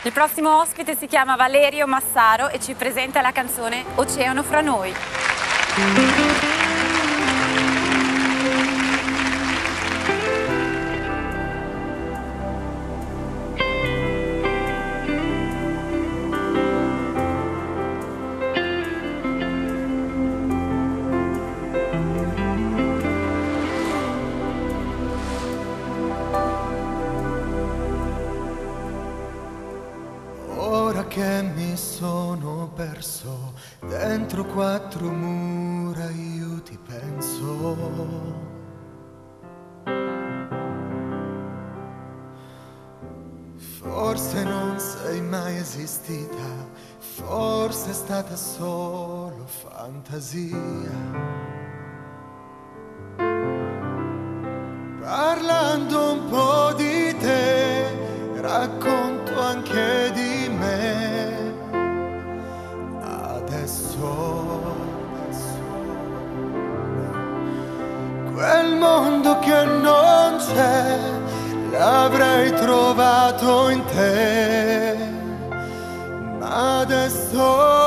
Il prossimo ospite si chiama Valerio Massaro e ci presenta la canzone Oceano fra noi. Ora che mi sono perso dentro quattro mura, io ti penso. Forse non sei mai esistita, forse è stata solo fantasia. Parlando un po' di te, racconto anche di me. Adesso quel mondo che non c'è l'avrei trovato in te, ma adesso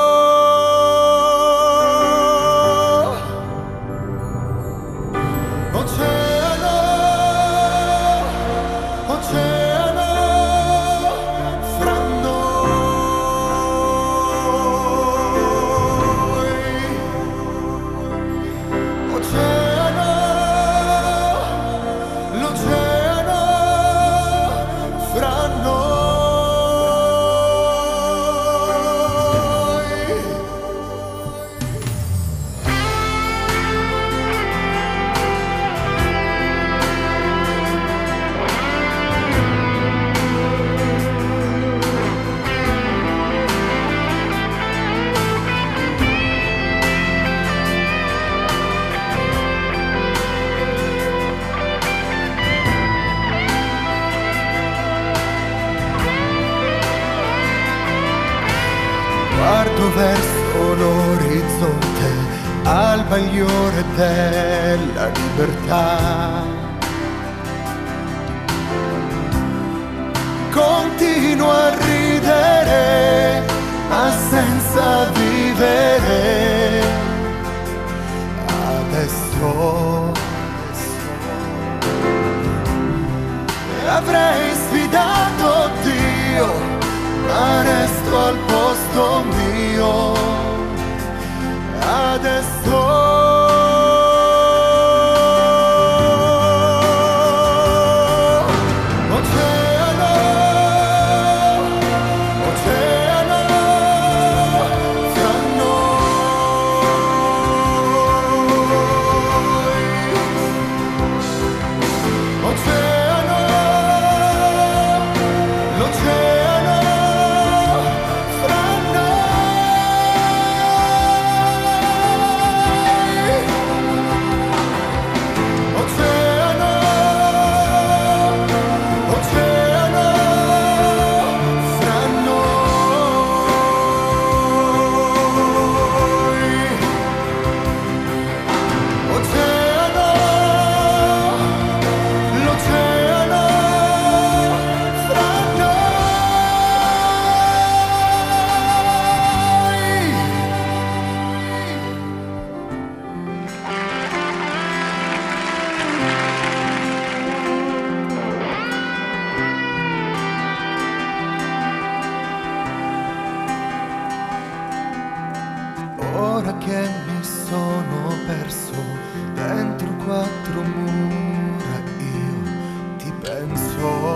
guardo verso l'orizzonte al bagliore della libertà. Continuo a ridere, ma senza vivere. Adesso avrei sfidato Dio, ma resto al posto mio. Adesso ora che mi sono perso dentro quattro mura, io ti penso.